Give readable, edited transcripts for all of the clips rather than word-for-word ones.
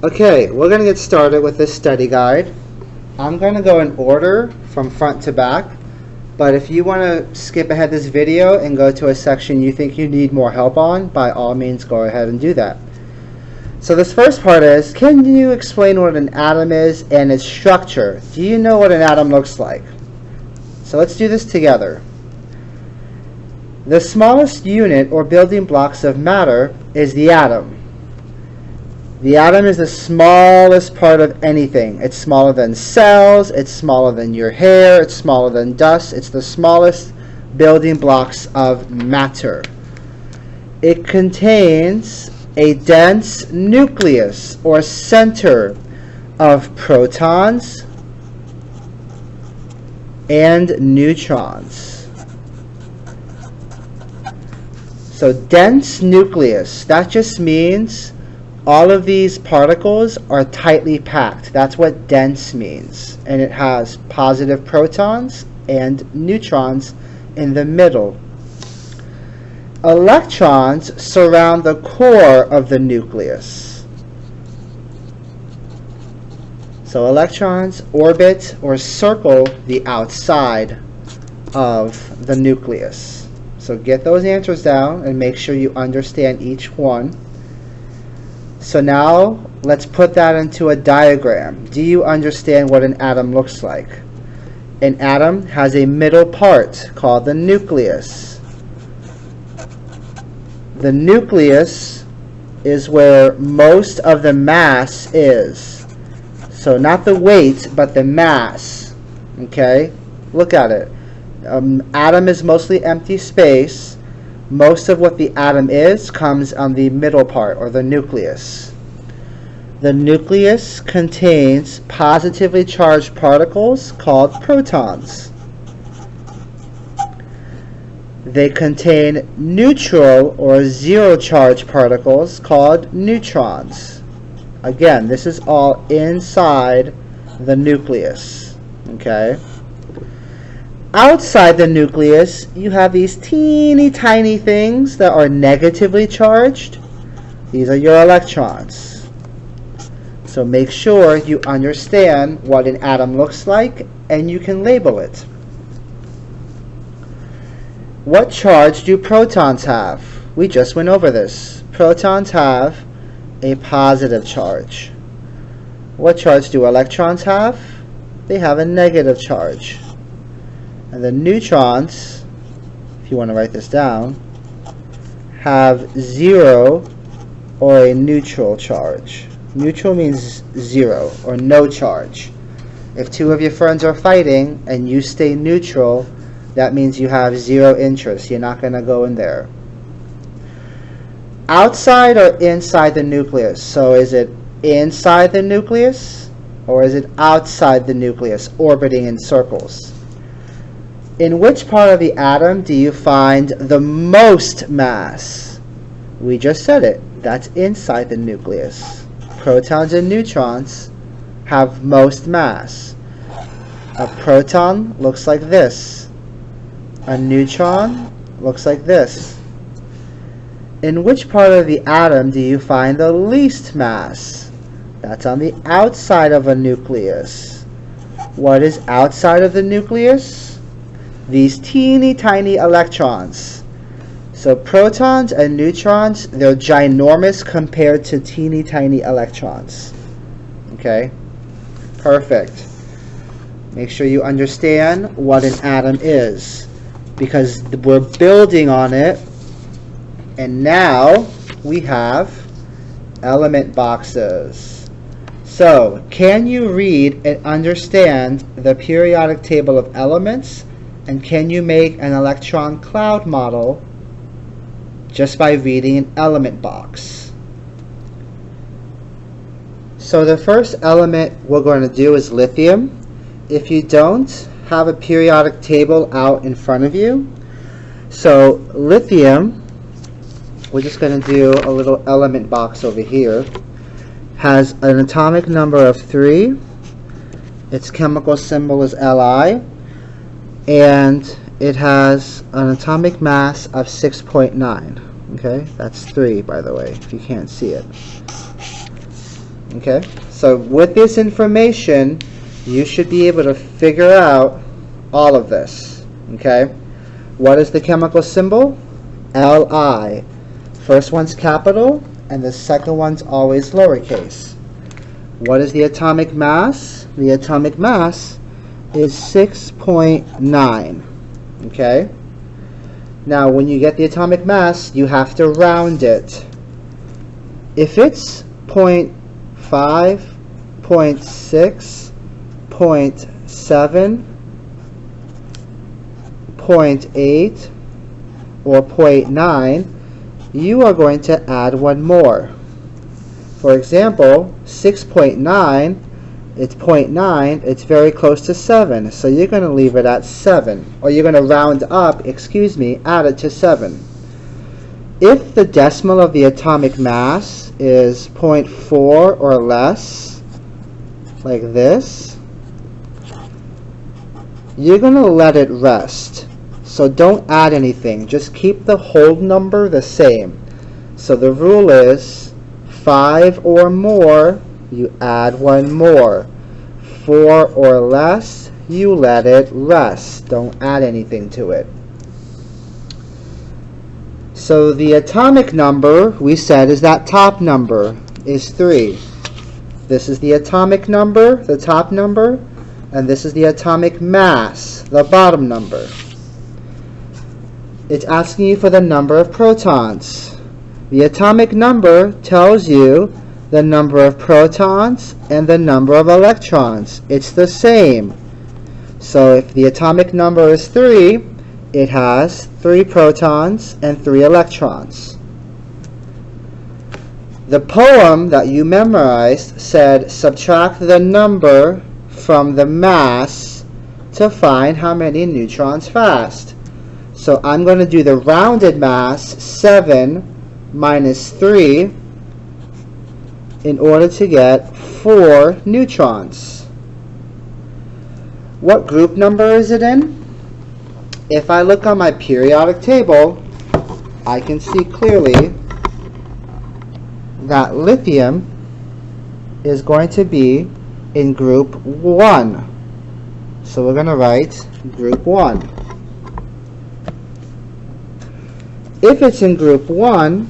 Okay, we're going to get started with this study guide. I'm going to go in order from front to back, but if you want to skip ahead this video and go to a section you think you need more help on, by all means go ahead and do that. So this first part is, can you explain what an atom is and its structure? Do you know what an atom looks like? So let's do this together. The smallest unit or building blocks of matter is the atom. The atom is the smallest part of anything. It's smaller than cells, it's smaller than your hair, it's smaller than dust. It's the smallest building blocks of matter. It contains a dense nucleus or center of protons and neutrons. So dense nucleus, that just means all of these particles are tightly packed. That's what dense means. And it has positive protons and neutrons in the middle. Electrons surround the core of the nucleus. So electrons orbit or circle the outside of the nucleus. So get those answers down and make sure you understand each one. So now let's put that into a diagram. Do you understand what an atom looks like? An atom has a middle part called the nucleus. The nucleus is where most of the mass is. So not the weight, but the mass. Okay? Look at it. Atom is mostly empty space. Most of what the atom is comes on the middle part, or the nucleus. The nucleus contains positively charged particles called protons. They contain neutral or zero charge particles called neutrons. Again, this is all inside the nucleus. Okay? Outside the nucleus, you have these teeny tiny things that are negatively charged. These are your electrons. So make sure you understand what an atom looks like and you can label it. What charge do protons have? We just went over this. Protons have a positive charge. What charge do electrons have? They have a negative charge. And the neutrons, if you want to write this down, have zero or a neutral charge. Neutral means zero or no charge. If two of your friends are fighting and you stay neutral, that means you have zero interest. You're not going to go in there. Outside or inside the nucleus? So is it inside the nucleus or is it outside the nucleus, orbiting in circles? In which part of the atom do you find the most mass? We just said it. That's inside the nucleus. Protons and neutrons have most mass. A proton looks like this. A neutron looks like this. In which part of the atom do you find the least mass? That's on the outside of a nucleus. What is outside of the nucleus? These teeny tiny electrons. So protons and neutrons, they're ginormous compared to teeny tiny electrons. Okay? Perfect. Make sure you understand what an atom is, because we're building on it. And now we have element boxes. So, can you read and understand the periodic table of elements? And can you make an electron cloud model just by reading an element box? So the first element we're going to do is lithium. If you don't have a periodic table out in front of you, so lithium, we're just going to do a little element box over here, has an atomic number of 3. Its chemical symbol is Li. And it has an atomic mass of 6.9. Okay, that's 3, by the way, if you can't see it. Okay, so with this information, you should be able to figure out all of this. Okay, what is the chemical symbol? Li. First one's capital, and the second one's always lowercase. What is the atomic mass? The atomic mass is 6.9. Okay? Now, when you get the atomic mass, you have to round it. If it's 0.5, 0.6, 0.7, 0.8, or 0.9, you are going to add one more. For example, 6.9, it's 0.9, it's very close to 7, so you're going to leave it at 7, or you're going to round up, add it to 7. If the decimal of the atomic mass is 0.4 or less, like this, you're going to let it rest. So don't add anything, just keep the whole number the same. So the rule is 5 or more, you add one more. 4 or less, you let it rest. Don't add anything to it. So the atomic number, we said, is that top number, is 3. This is the atomic number, the top number, and this is the atomic mass, the bottom number. It's asking you for the number of protons. The atomic number tells you the number of protons and the number of electrons. It's the same. So if the atomic number is 3, it has 3 protons and 3 electrons. The poem that you memorized said subtract the number from the mass to find how many neutrons fast. So I'm going to do the rounded mass, 7 minus 3, in order to get 4 neutrons. What group number is it in? If I look on my periodic table, I can see clearly that lithium is going to be in group 1. So we're going to write group 1. If it's in group 1,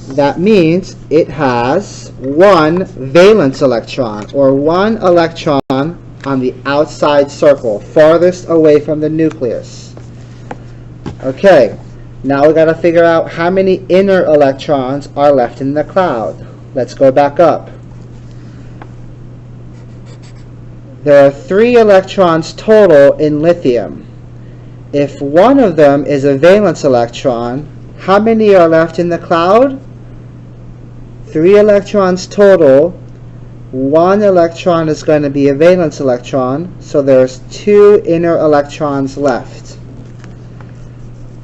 that means it has 1 valence electron, or 1 electron on the outside circle, farthest away from the nucleus. Okay, now we've got to figure out how many inner electrons are left in the cloud. Let's go back up. There are 3 electrons total in lithium. If one of them is a valence electron, how many are left in the cloud? 3 electrons total. 1 electron is going to be a valence electron, so there's 2 inner electrons left.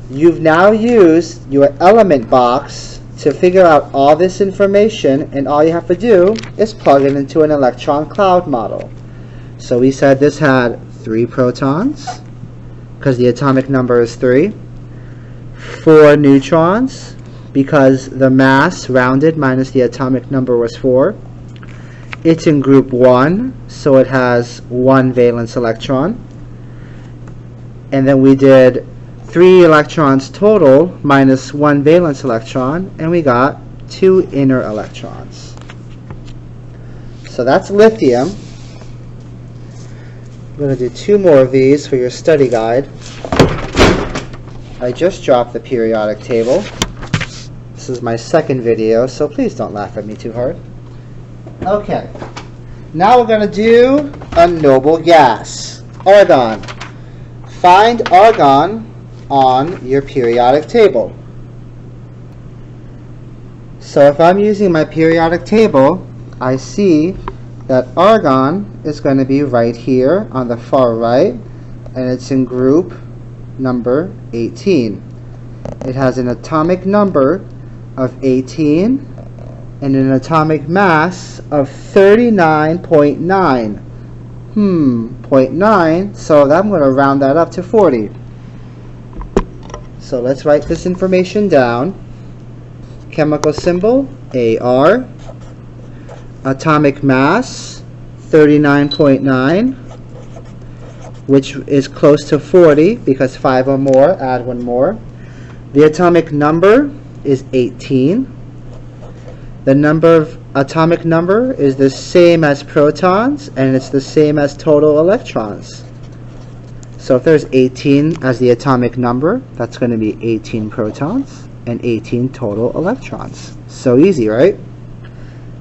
You've now used your element box to figure out all this information, and all you have to do is plug it into an electron cloud model. So we said this had 3 protons, because the atomic number is 3. 4 neutrons, because the mass rounded minus the atomic number was 4. It's in group 1, so it has 1 valence electron. And then we did 3 electrons total minus 1 valence electron, and we got 2 inner electrons. So that's lithium. I'm going to do 2 more of these for your study guide. I just dropped the periodic table. This is my second video, so please don't laugh at me too hard. Okay, now we're going to do a noble gas, argon. Find argon on your periodic table. So if I'm using my periodic table, I see that argon is going to be right here on the far right, and it's in group number 18. It has an atomic number of 18 and an atomic mass of 39.9. 0.9, so I'm going to round that up to 40. So let's write this information down. Chemical symbol, Ar. atomic mass, 39.9, which is close to 40 because 5 or more, add 1 more. The atomic number is 18. The atomic number is the same as protons, and it's the same as total electrons. So if there's 18 as the atomic number, that's going to be 18 protons and 18 total electrons. So easy, right?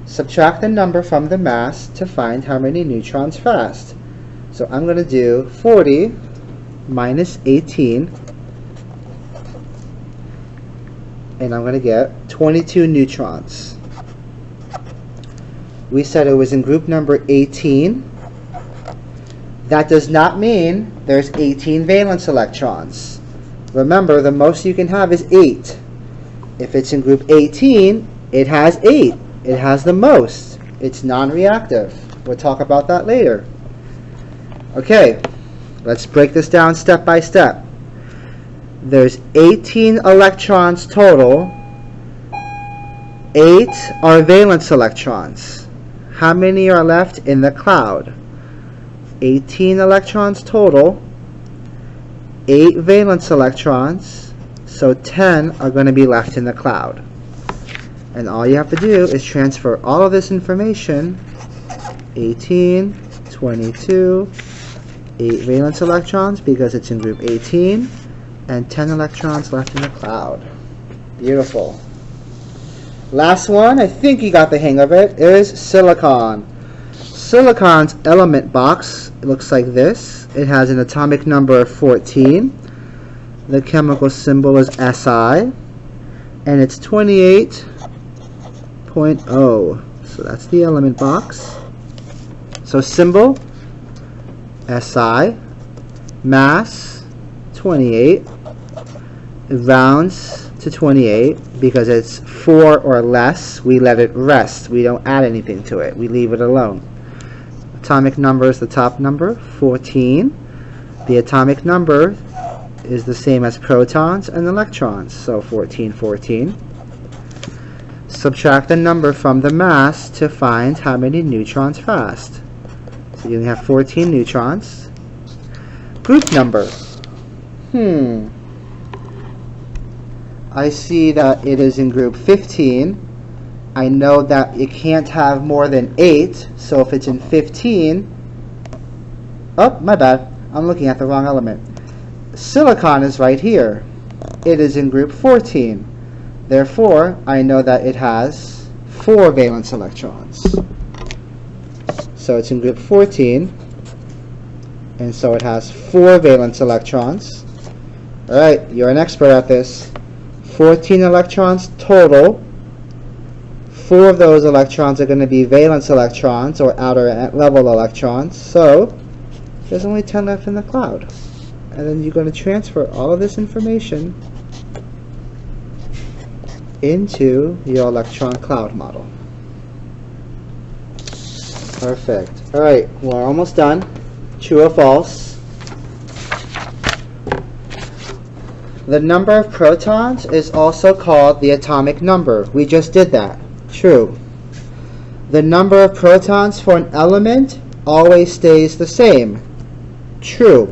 Subtract the number from the mass to find how many neutrons fast. So I'm going to do 40 minus 18, and I'm going to get 22 neutrons. We said it was in group number 18. That does not mean there's 18 valence electrons. Remember, the most you can have is 8. If it's in group 18, it has 8. It has the most. It's non-reactive. We'll talk about that later. Okay, let's break this down step by step. There's 18 electrons total. 8 are valence electrons. How many are left in the cloud? 18 electrons total, 8 valence electrons, so 10 are going to be left in the cloud. And all you have to do is transfer all of this information, 18, 22, 8 valence electrons because it's in group 18, and 10 electrons left in the cloud. Beautiful. Last one, I think you got the hang of it, is silicon. Silicon's element box looks like this. It has an atomic number of 14. The chemical symbol is Si, and it's 28.0. So that's the element box. So symbol, Si, mass, 28. It rounds to 28 because it's 4 or less. We let it rest. We don't add anything to it. We leave it alone. Atomic number is the top number, 14. The atomic number is the same as protons and electrons, so 14, 14. Subtract the number from the mass to find how many neutrons fast. So you have 14 neutrons. Group number. I see that it is in group 15. I know that it can't have more than 8, so if it's in 15, oh, my bad, I'm looking at the wrong element. Silicon is right here. It is in group 14. Therefore, I know that it has 4 valence electrons. So it's in group 14, and so it has 4 valence electrons. Alright, you're an expert at this. 14 electrons total. 4 of those electrons are going to be valence electrons, or outer level electrons, so there's only 10 left in the cloud. And then you're going to transfer all of this information into your electron cloud model. Perfect. Alright, we're almost done. True or false? The number of protons is also called the atomic number. We just did that. True. The number of protons for an element always stays the same. True.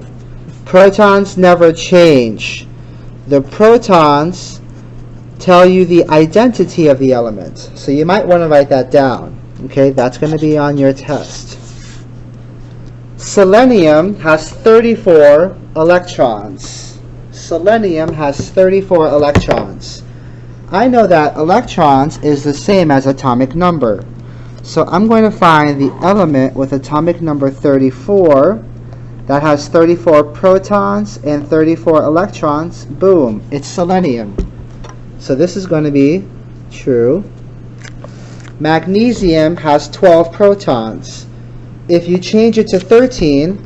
Protons never change. The protons tell you the identity of the element. So you might want to write that down. Okay, that's going to be on your test. Selenium has 34 electrons. Selenium has 34 electrons. I know that electrons is the same as atomic number. So I'm going to find the element with atomic number 34 that has 34 protons and 34 electrons. Boom, it's selenium. So this is going to be true. Magnesium has 12 protons. If you change it to 13,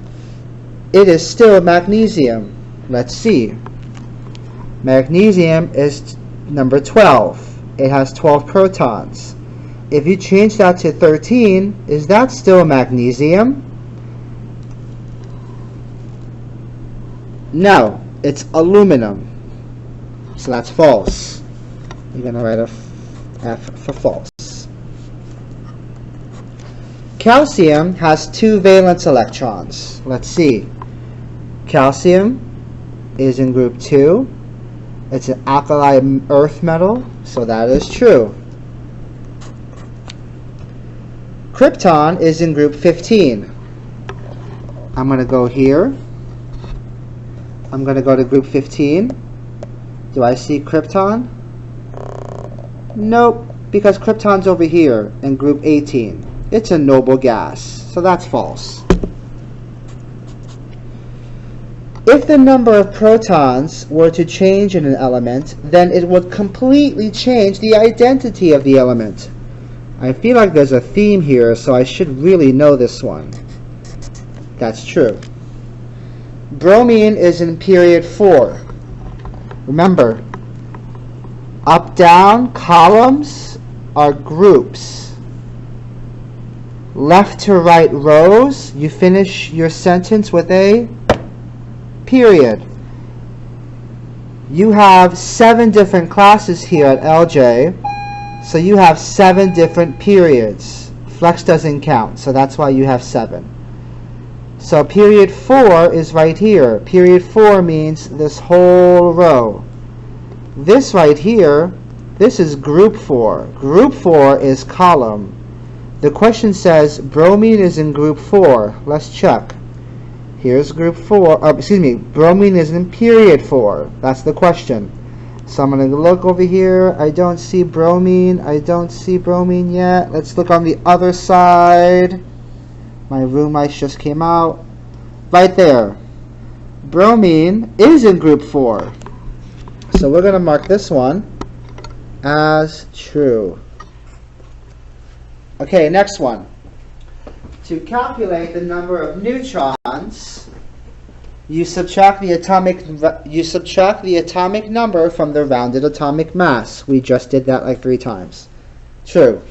it is still magnesium. Let's see. Magnesium is number 12. It has 12 protons. If you change that to 13, is that still magnesium? No, it's aluminum. So that's false. You're going to write a F for false. Calcium has 2 valence electrons. Let's see. Calcium is in group 2. It's an alkali earth metal, so that is true. Krypton is in group 15. I'm going to go here. I'm going to go to group 15. Do I see krypton? Nope, because krypton's over here in group 18. It's a noble gas, so that's false. If the number of protons were to change in an element, then it would completely change the identity of the element. I feel like there's a theme here, so I should really know this one. That's true. Bromine is in period 4. Remember, up-down columns are groups. Left to right rows, you finish your sentence with a period. You have 7 different classes here at LJ, so you have 7 different periods. Flex doesn't count, so that's why you have 7. So period 4 is right here. Period 4 means this whole row. This right here, this is group 4. Group 4 is column. The question says bromine is in group 4. Let's check. Here's group 4. Bromine is in period 4. That's the question. So I'm going to look over here. I don't see bromine. I don't see bromine yet. Let's look on the other side. My room lights just came out. Right there. Bromine is in group 4. So we're going to mark this one as true. Okay, next one. To calculate the number of neutrons, you subtract the atomic number from the rounded atomic mass. We just did that like 3 times. True.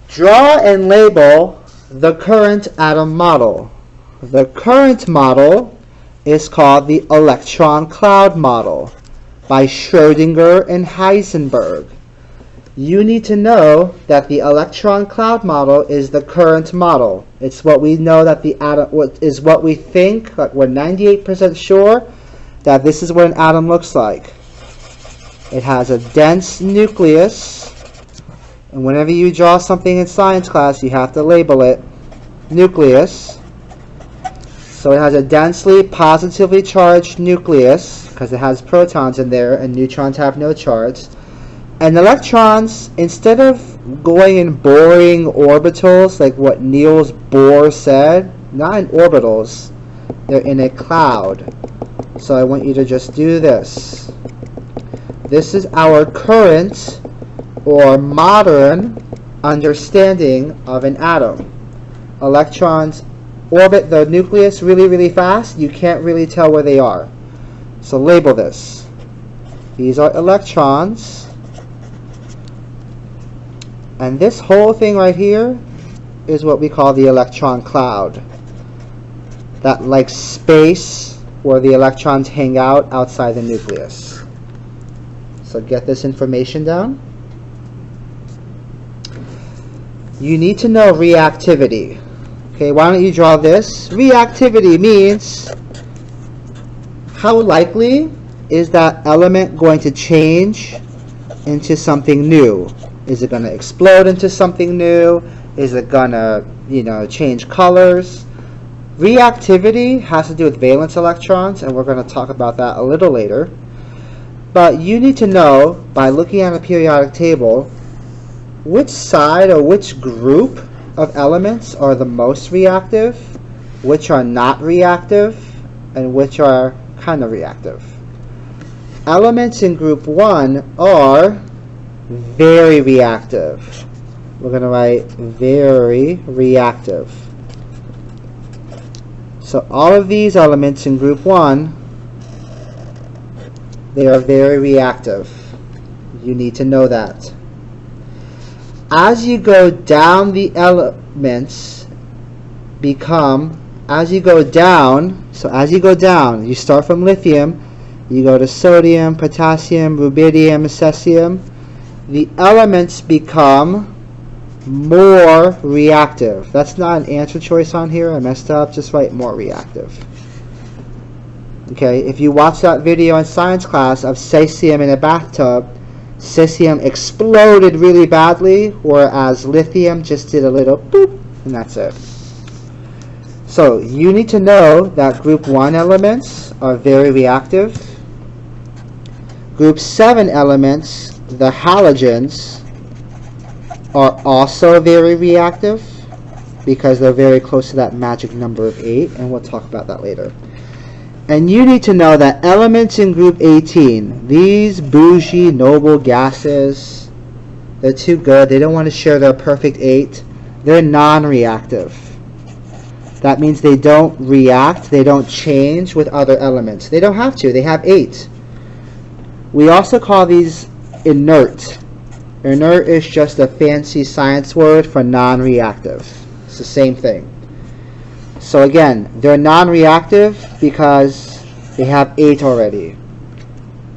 Draw and label the current atom model. The current model is called the electron cloud model by Schrödinger and Heisenberg. You need to know that the electron cloud model is the current model. It's what we know that the atom is what we think, like we're 98% sure that this is what an atom looks like. It has a dense nucleus, and whenever you draw something in science class, you have to label it nucleus. So it has a densely positively charged nucleus because it has protons in there and neutrons have no charge. And electrons, instead of going in boring orbitals like what Niels Bohr said, not in orbitals, they're in a cloud. So I want you to just do this. This is our current or modern understanding of an atom. Electrons orbit the nucleus really, really fast. You can't really tell where they are. So label this. These are electrons. And this whole thing right here is what we call the electron cloud. That like space where the electrons hang out outside the nucleus. So get this information down. You need to know reactivity. Okay, why don't you draw this? Reactivity means how likely is that element going to change into something new? Is it going to explode into something new? Is it going to, change colors? Reactivity has to do with valence electrons, and we're going to talk about that a little later. But you need to know, by looking at a periodic table, which side or which group of elements are the most reactive, which are not reactive, and which are kind of reactive. Elements in group 1 are very reactive. We're going to write very reactive. So all of these elements in group 1, they are very reactive. You need to know that. As you go down, the elements become, as you go down, you start from lithium, you go to sodium, potassium, rubidium, cesium. The elements become more reactive. That's not an answer choice on here. I messed up. Just write more reactive. Okay, if you watch that video in science class of cesium in a bathtub, cesium exploded really badly, whereas lithium just did a little boop, and that's it. So you need to know that group 1 elements are very reactive. Group 7 elements, the halogens, are also very reactive because they're very close to that magic number of 8, and we'll talk about that later. And you need to know that elements in group 18, these bougie noble gases, they're too good, they don't want to share their perfect 8, they're non-reactive. That means they don't react, they don't change with other elements. They don't have to, they have 8. We also call these inert. Inert is just a fancy science word for non-reactive. It's the same thing. So again, they're non-reactive because they have 8 already.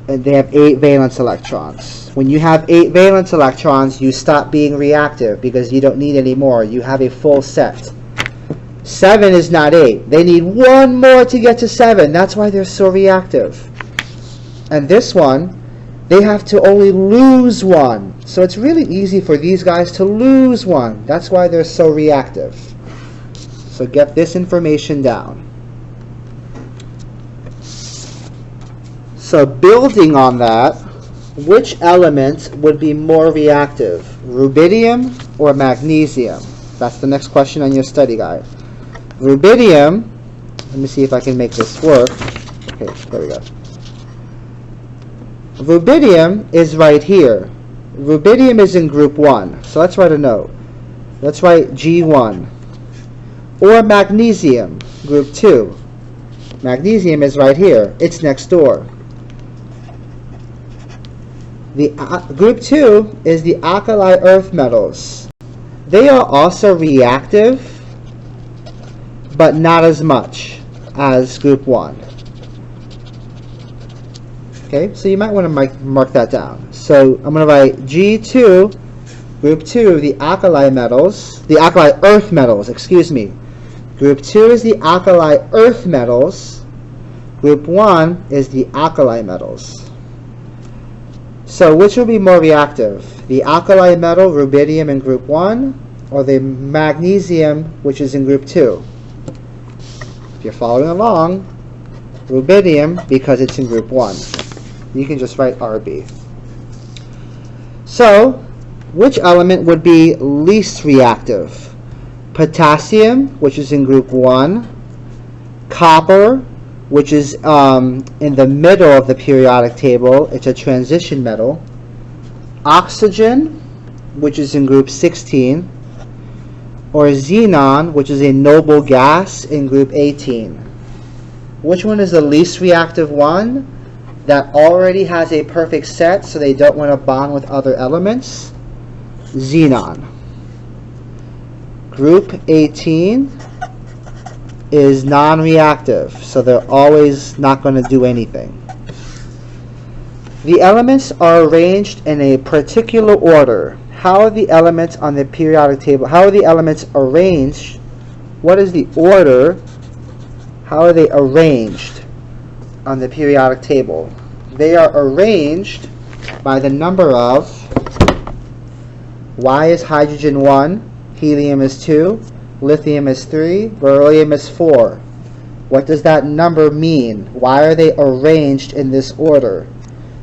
And they have 8 valence electrons. When you have 8 valence electrons, you stop being reactive because you don't need any more. You have a full set. 7 is not 8. They need 1 more to get to 7. That's why they're so reactive. And this one, they have to only lose 1. So it's really easy for these guys to lose 1. That's why they're so reactive. So get this information down. So building on that, which element would be more reactive? Rubidium or magnesium? That's the next question on your study guide. Rubidium, let me see if I can make this work. Okay, there we go. Rubidium is right here. Rubidium is in group 1. So let's write a note. Let's write G1. Or magnesium, group 2. Magnesium is right here. It's next door. The group 2 is the alkali earth metals. They are also reactive, but not as much as group 1. Okay, so you might want to mark that down. So I'm going to write G2, group 2, the alkali metals, the alkali earth metals, excuse me. Group 2 is the alkali earth metals. Group 1 is the alkali metals. So which will be more reactive? The alkali metal, rubidium, in group 1, or the magnesium, which is in group 2? If you're following along, rubidium, because it's in group 1. You can just write RB. So, which element would be least reactive? Potassium, which is in group 1. Copper, which is in the middle of the periodic table. It's a transition metal. Oxygen, which is in group 16. Or xenon, which is a noble gas, in group 18. Which one is the least reactive one? That already has a perfect set, so they don't want to bond with other elements? Xenon. Group 18 is non-reactive, so they're always not going to do anything. The elements are arranged in a particular order. How are the elements on the periodic table? How are the elements arranged? What is the order? How are they arranged on the periodic table? They are arranged by the number of Y is hydrogen 1, helium is 2, lithium is 3, beryllium is 4. What does that number mean? Why are they arranged in this order?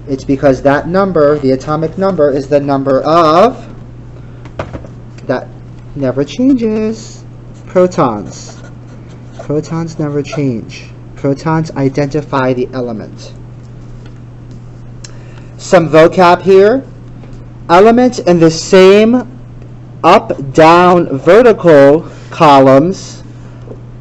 It's because that number, the atomic number, is the number of, that never changes, protons. Protons never change. Protons identify the element. Some vocab here. Elements in the same up-down vertical columns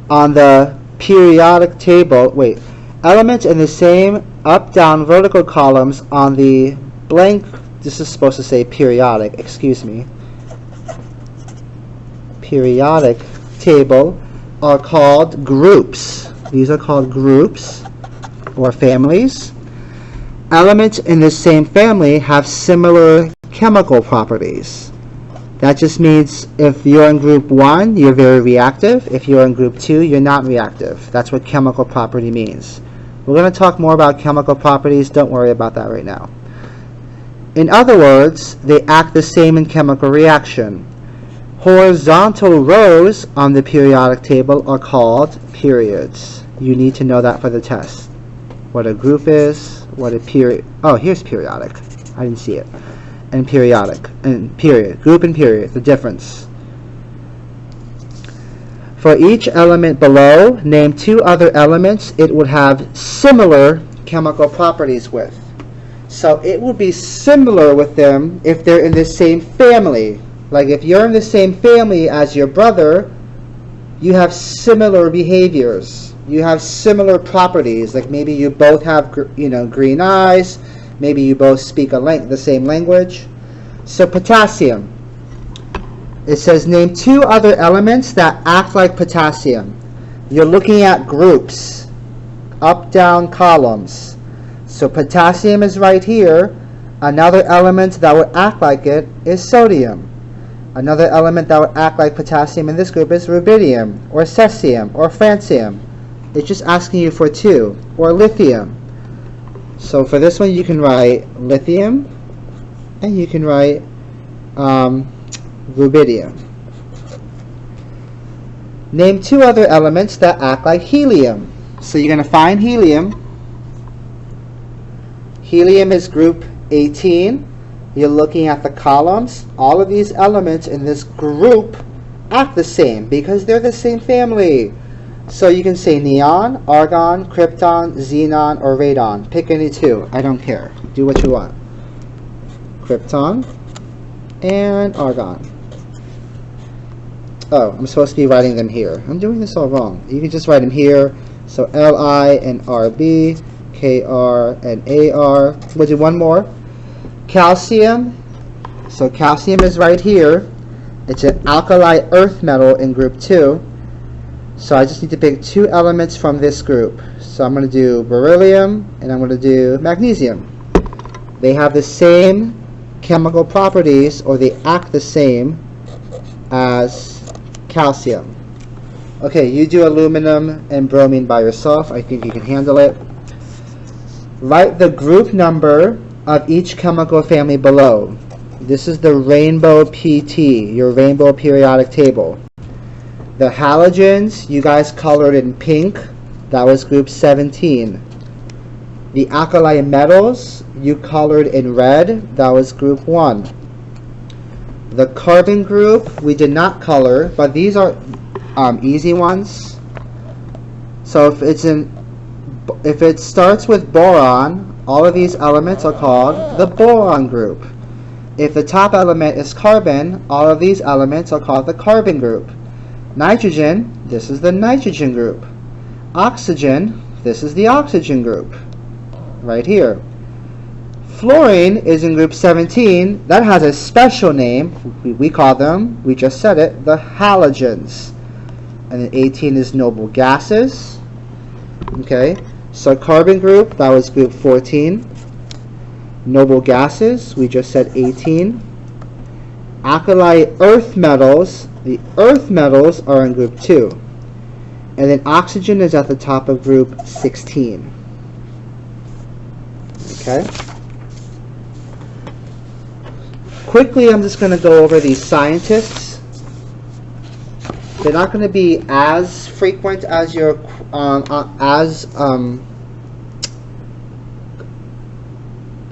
on the periodic table. Wait. Elements in the same up-down vertical columns on the blank. This is supposed to say periodic. Excuse me. Periodic table are called groups. These are called groups or families. Elements in the same family have similar chemical properties. That just means if you're in group 1, you're very reactive. If you're in group 2, you're not reactive. That's what chemical property means. We're going to talk more about chemical properties. Don't worry about that right now. In other words, they act the same in chemical reaction. Horizontal rows on the periodic table are called periods. You need to know that for the test. What a group is, what a period. Oh, here's periodic. I didn't see it. And periodic, and period. Group and period, the difference. For each element below, name 2 other elements it would have similar chemical properties with. So it would be similar with them if they're in the same family. Like if you're in the same family as your brother, you have similar behaviors. You have similar properties. Like maybe you both have green eyes. Maybe you both speak the same language. So potassium. It says name 2 other elements that act like potassium. You're looking at groups, up-down columns. So potassium is right here. Another element that would act like it is sodium. Another element that would act like potassium in this group is rubidium, or cesium, or francium. It's just asking you for 2. Or lithium. So for this one you can write lithium, and you can write rubidium. Name 2 other elements that act like helium. So you're going to find helium. Helium is group 18. You're looking at the columns. All of these elements in this group act the same because they're the same family. So you can say neon, argon, krypton, xenon, or radon. Pick any 2. I don't care. Do what you want. Krypton and argon. Oh, I'm supposed to be writing them here. I'm doing this all wrong. You can just write them here. So Li and Rb, Kr and Ar. We'll do one more. Calcium. So calcium is right here. It's an alkali earth metal in group 2. So I just need to pick 2 elements from this group. So I'm going to do beryllium and I'm going to do magnesium. They have the same chemical properties, or they act the same as calcium. Okay, you do aluminum and bromine by yourself. I think you can handle it. Write the group number of each chemical family below. This is the rainbow PT, your rainbow periodic table. The halogens, you guys colored in pink. That was group 17. The alkali metals, you colored in red. That was group 1. The carbon group, we did not color, but these are easy ones. So if it starts with boron, all of these elements are called the boron group. If the top element is carbon, all of these elements are called the carbon group. Nitrogen, this is the nitrogen group. Oxygen, this is the oxygen group. Right here. Fluorine is in group 17. That has a special name. We call them, we just said it, the halogens. And then 18 is noble gases. Okay, so carbon group, that was group 14. Noble gases, we just said 18. Alkali earth metals, the earth metals are in group 2. And then oxygen is at the top of group 16. Okay. Quickly, I'm just going to go over these scientists. They're not going to be as frequent as your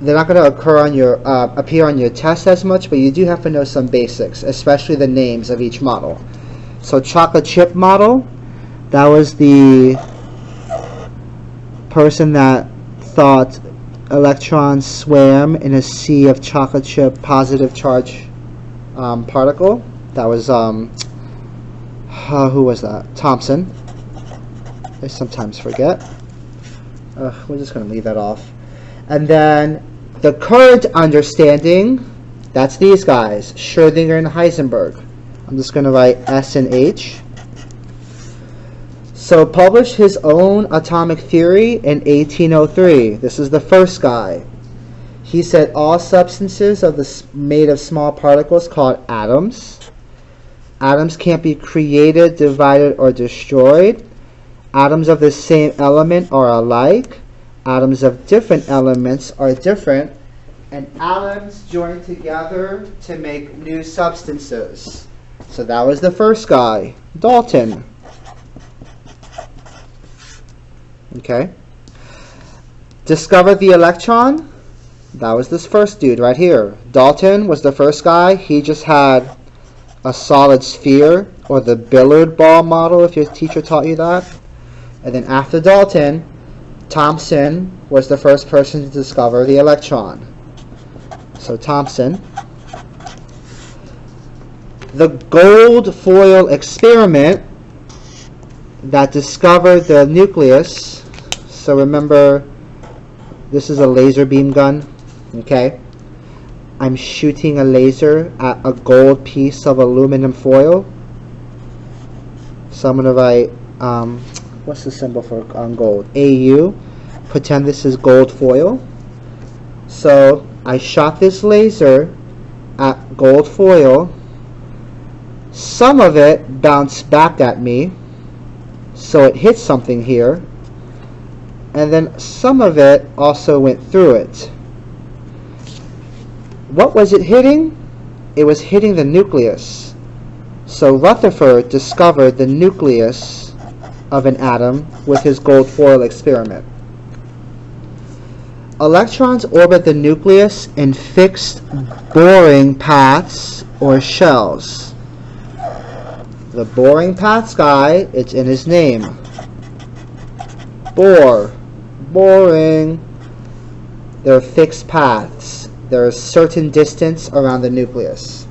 they're not going to appear on your test as much, but you do have to know some basics, especially the names of each model. So chocolate chip model, that was the person that thought electrons swam in a sea of chocolate chip positive charge particle. That was who was that? Thomson. I sometimes forget. We're just going to leave that off. And then the current understanding, that's these guys, Schrödinger and Heisenberg. I'm just going to write S and H. So published his own atomic theory in 1803. This is the first guy. He said all substances made of small particles called atoms. Atoms can't be created, divided, or destroyed. Atoms of the same element are alike. Atoms of different elements are different. And atoms join together to make new substances. So that was the first guy, Dalton. Okay. Discovered the electron. That was this first dude right here. Dalton was the first guy. He just had a solid sphere, or the billiard ball model if your teacher taught you that. And then after Dalton, Thomson was the first person to discover the electron. So Thomson. The gold foil experiment that discovered the nucleus. So remember, this is a laser beam gun. Okay, I'm shooting a laser at a gold piece of aluminum foil. So I'm going to write, what's the symbol for gold? AU. Pretend this is gold foil. So I shot this laser at gold foil. Some of it bounced back at me, so it hit something here. And then some of it also went through it. What was it hitting? It was hitting the nucleus. So Rutherford discovered the nucleus of an atom with his gold foil experiment. Electrons orbit the nucleus in fixed boring paths or shells. The boring paths guy, it's in his name. Boring. They're fixed paths. There's a certain distance around the nucleus.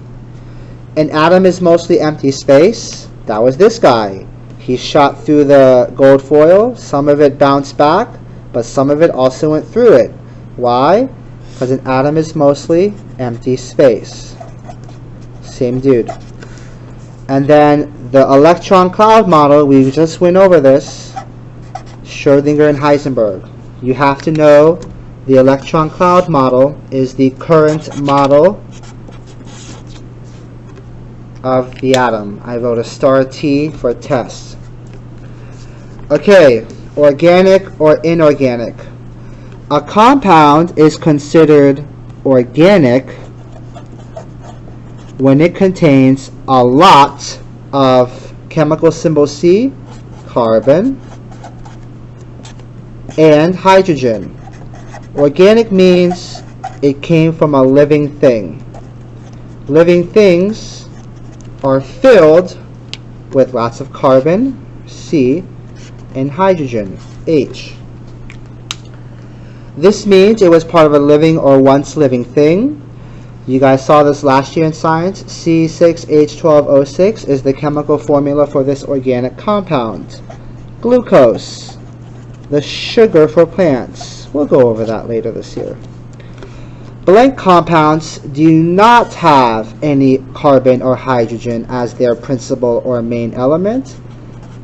An atom is mostly empty space. That was this guy. He shot through the gold foil. Some of it bounced back, but some of it also went through it. Why? Because an atom is mostly empty space. Same dude. And then the electron cloud model, we just went over this. Schrödinger and Heisenberg. You have to know the electron cloud model is the current model of the atom. I wrote a star T for test. Okay, organic or inorganic. A compound is considered organic when it contains a lot of chemical symbol C, carbon, and hydrogen. Organic means it came from a living thing. Living things are filled with lots of carbon, C, and hydrogen, H. This means it was part of a living or once living thing. You guys saw this last year in science. C6H12O6 is the chemical formula for this organic compound. Glucose, the sugar for plants. We'll go over that later this year. Blank compounds do not have any carbon or hydrogen as their principal or main element.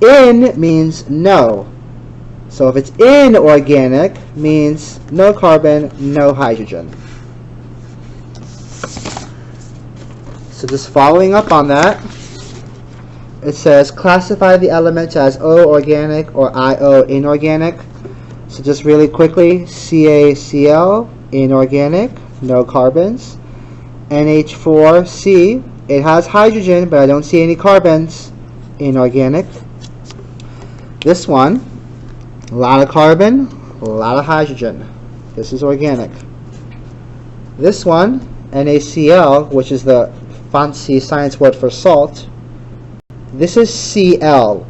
In means no. So if it's inorganic, means no carbon, no hydrogen. So just following up on that, it says classify the elements as O organic or IO inorganic. So just really quickly, CaCl, inorganic, no carbons. NH4C, it has hydrogen, but I don't see any carbons, inorganic. This one, a lot of carbon, a lot of hydrogen. This is organic. This one, NaCl, which is the fancy science word for salt, this is Cl.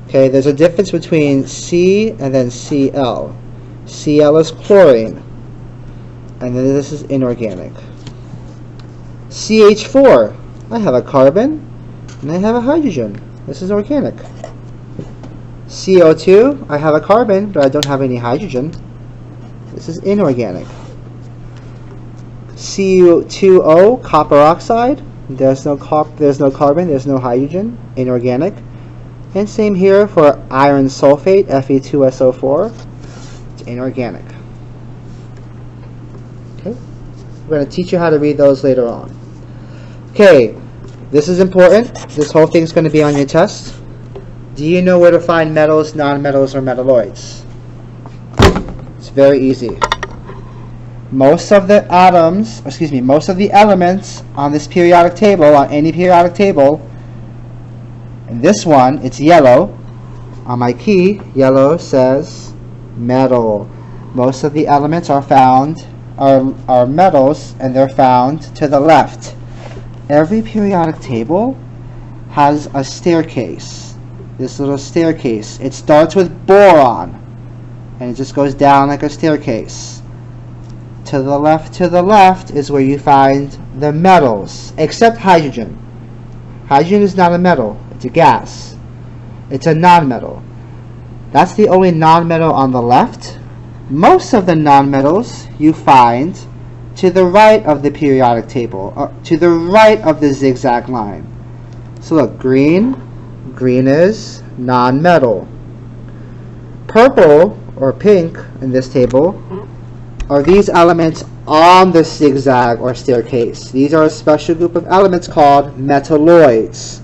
Okay, there's a difference between C and then Cl. Cl is chlorine. And then this is inorganic. CH4, I have a carbon and I have a hydrogen. This is organic. CO2, I have a carbon, but I don't have any hydrogen. This is inorganic. Cu2O, copper oxide, there's no carbon, there's no hydrogen, inorganic. And same here for iron sulfate, Fe2SO4, it's inorganic. Okay. We're going to teach you how to read those later on. Okay, this is important. This whole thing's going to be on your test. Do you know where to find metals, nonmetals, or metalloids? It's very easy. Most of the atoms, most of the elements on this periodic table, on any periodic table, in this one, it's yellow. On my key, yellow says metal. Most of the elements are metals, and they're found to the left. Every periodic table has a staircase. This little staircase. It starts with boron, and it just goes down like a staircase. To the left is where you find the metals, except hydrogen. Hydrogen is not a metal, it's a gas. It's a nonmetal. That's the only nonmetal on the left. Most of the nonmetals you find to the right of the periodic table, or to the right of the zigzag line. So look, green is nonmetal. Purple, or pink in this table, are these elements on the zigzag or staircase. These are a special group of elements called metalloids.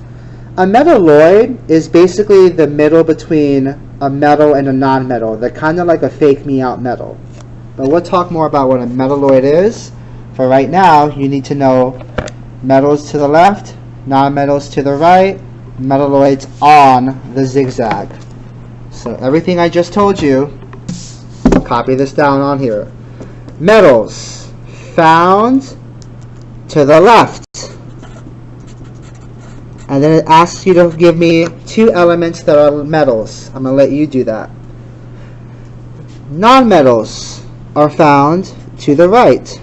A metalloid is basically the middle between a metal and a non-metal. They're kind of like a fake me out metal. But we'll talk more about what a metalloid is. For right now, you need to know metals to the left, non-metals to the right, metalloids on the zigzag. So everything I just told you, copy this down on here. Metals found to the left, and then it asks you to give me two elements that are metals. I'm going to let you do that. Nonmetals are found to the right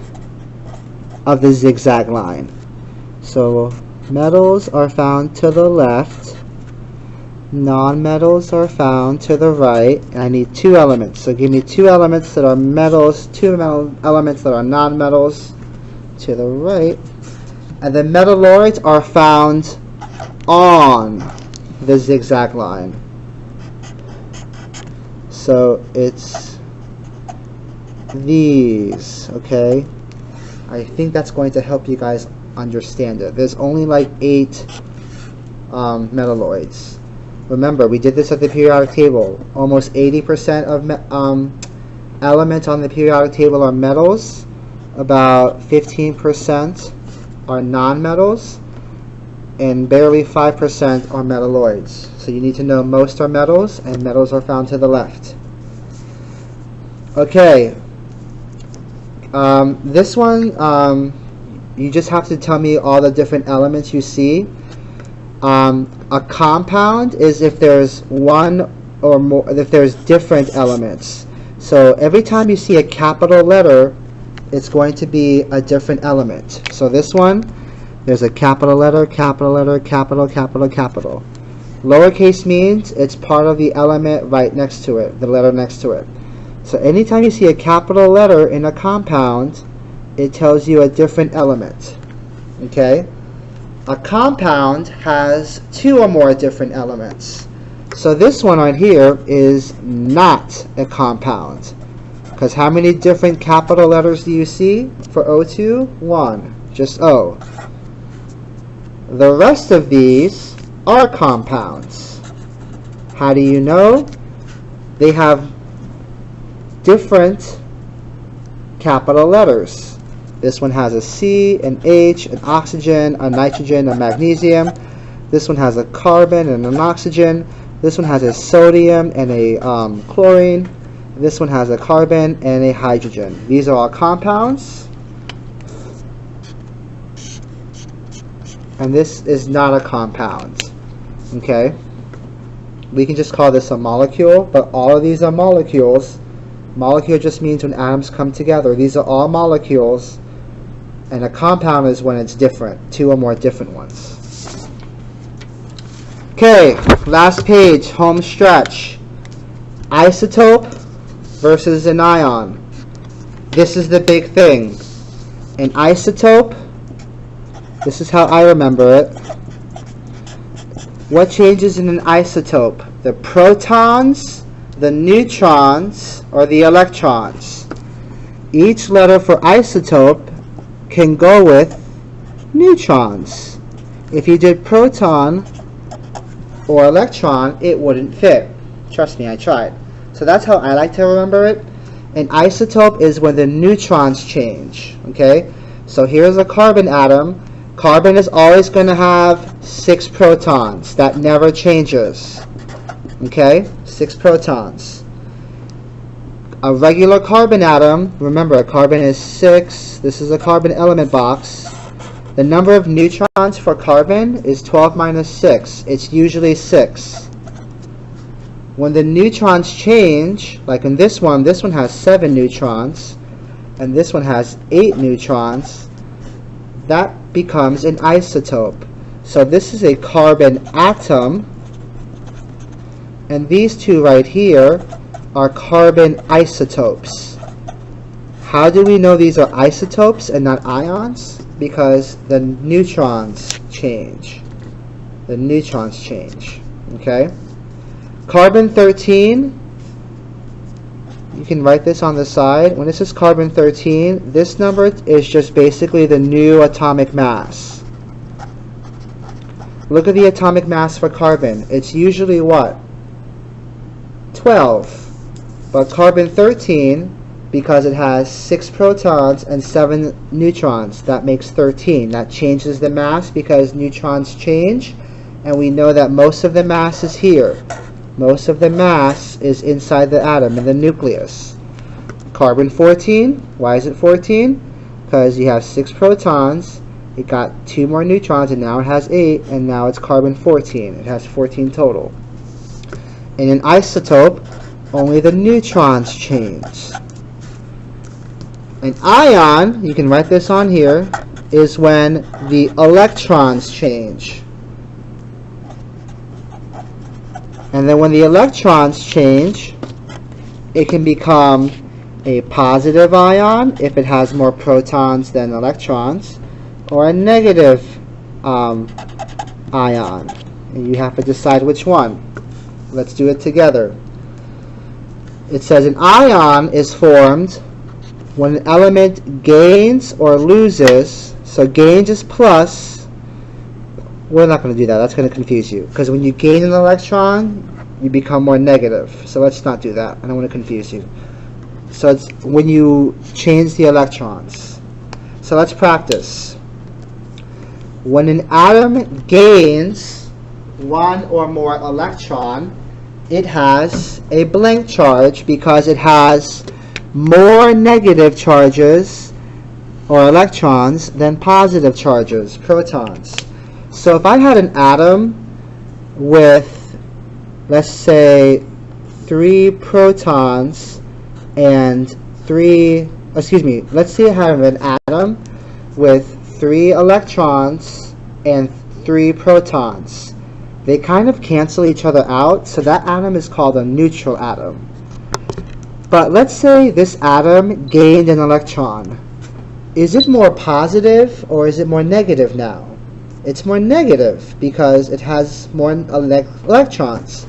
of the zigzag line. So metals are found to the left, nonmetals are found to the right, and I need two elements. So give me two elements that are metals, two elements that are nonmetals to the right, and the metalloids are found on the zigzag line. So it's these, okay? I think that's going to help you guys understand it. There's only like 8 metalloids. Remember, we did this at the periodic table. Almost 80% of elements on the periodic table are metals. About 15% are nonmetals, and barely 5% are metalloids. So you need to know most are metals, and metals are found to the left. Okay. This one, you just have to tell me all the different elements you see. A compound is if there's one or more, if there's different elements. So every time you see a capital letter, it's going to be a different element. So this one, there's a capital letter, capital letter, capital, capital, capital. Lowercase means it's part of the element right next to it, the letter next to it. So anytime you see a capital letter in a compound, it tells you a different element. Okay? A compound has 2 or more different elements. So this one right here is not a compound. Because how many different capital letters do you see for O2? 1. Just O. The rest of these are compounds. How do you know? They have different capital letters. This one has a C, an H, an oxygen, a nitrogen, a magnesium. This one has a carbon and an oxygen. This one has a sodium and a chlorine. This one has a carbon and a hydrogen. These are all compounds. And this is not a compound. Okay? We can just call this a molecule, but all of these are molecules. Molecule just means when atoms come together. These are all molecules. And a compound is when it's different, 2 or more different ones. Okay, last page, home stretch. Isotope versus an ion. This is the big thing. An isotope, this is how I remember it. What changes in an isotope? The protons, the neutrons, or the electrons. Each letter for isotope can go with neutrons. If you did proton or electron, it wouldn't fit. Trust me, I tried. So that's how I like to remember it. An isotope is when the neutrons change. Okay? So here's a carbon atom. Carbon is always going to have 6 protons. That never changes. Okay? 6 protons. A regular carbon atom, remember a carbon is 6. This is a carbon element box. The number of neutrons for carbon is 12 minus 6. It's usually 6. When the neutrons change, like in this one has 7 neutrons, and this one has 8 neutrons, that becomes an isotope. So this is a carbon atom, and these two right here are carbon isotopes. How do we know these are isotopes and not ions? Because the neutrons change. The neutrons change. Okay? Carbon 13, you can write this on the side. When this is carbon 13, this number is just basically the new atomic mass. Look at the atomic mass for carbon. It's usually what? 12. But carbon 13, because it has 6 protons and 7 neutrons, that makes 13. That changes the mass because neutrons change, and we know that most of the mass is here. Most of the mass is inside the atom, in the nucleus. Carbon 14, why is it 14? Because you have 6 protons, it got 2 more neutrons, and now it has 8, and now it's carbon 14. It has 14 total. In an isotope, only the neutrons change. An ion, you can write this on here, is when the electrons change. And then when the electrons change, it can become a positive ion if it has more protons than electrons, or a negative ion. And you have to decide which one. Let's do it together. It says an ion is formed when an element gains or loses. So gains is plus. We're not going to do that. That's going to confuse you. Because when you gain an electron, you become more negative. So let's not do that. I don't want to confuse you. So it's when you change the electrons. So let's practice. When an atom gains one or more electron, it has a blank charge because it has more negative charges or electrons than positive charges, protons. So if I had an atom with, let's say, 3 protons and 3, let's say I have an atom with 3 electrons and 3 protons. They kind of cancel each other out, so that atom is called a neutral atom. But let's say this atom gained an electron. Is it more positive or is it more negative now? It's more negative because it has more electrons.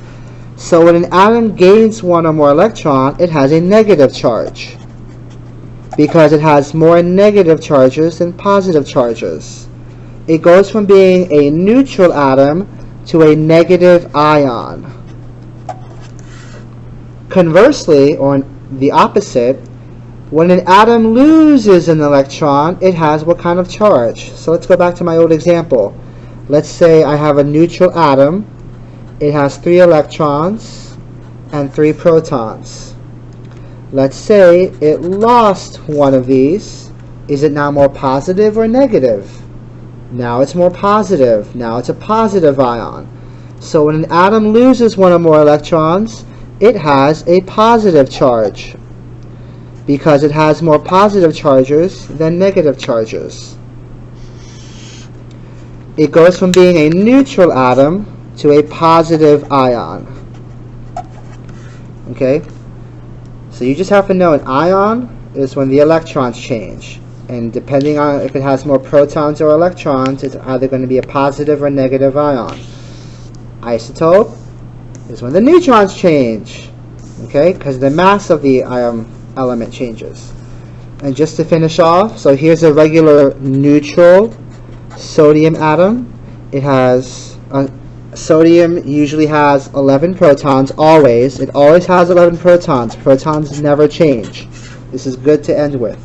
So when an atom gains one or more electron, it has a negative charge because it has more negative charges than positive charges. It goes from being a neutral atom to a negative ion. Conversely, or the opposite, when an atom loses an electron, it has what kind of charge? So let's go back to my old example. Let's say I have a neutral atom. It has 3 electrons and 3 protons. Let's say it lost one of these. Is it now more positive or negative? Now it's more positive. Now it's a positive ion. So when an atom loses one or more electrons, it has a positive charge because it has more positive charges than negative charges. It goes from being a neutral atom to a positive ion. Okay? So you just have to know an ion is when the electrons change. And depending on if it has more protons or electrons, it's either going to be a positive or negative ion. Isotope is when the neutrons change. Okay? Because the mass of the element changes. And just to finish off, so here's a regular neutral sodium atom. It has sodium usually has 11 protons, always. It always has 11 protons. Protons never change. This is good to end with.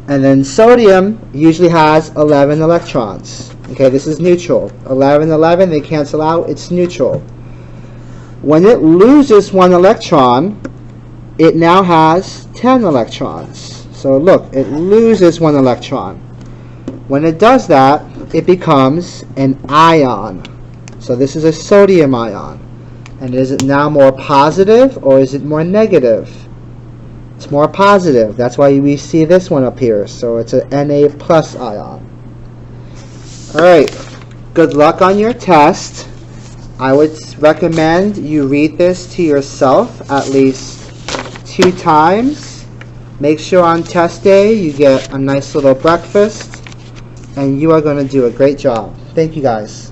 And then sodium usually has 11 electrons. Okay, this is neutral. 11, 11, they cancel out. It's neutral. When it loses one electron, it now has 10 electrons. So look, it loses one electron. When it does that, it becomes an ion. So this is a sodium ion. And is it now more positive or is it more negative? It's more positive. That's why we see this one up here. So it's a Na plus ion. Alright, good luck on your test. I would recommend you read this to yourself at least 2 times. Make sure on test day you get a nice little breakfast, and you are going to do a great job. Thank you guys.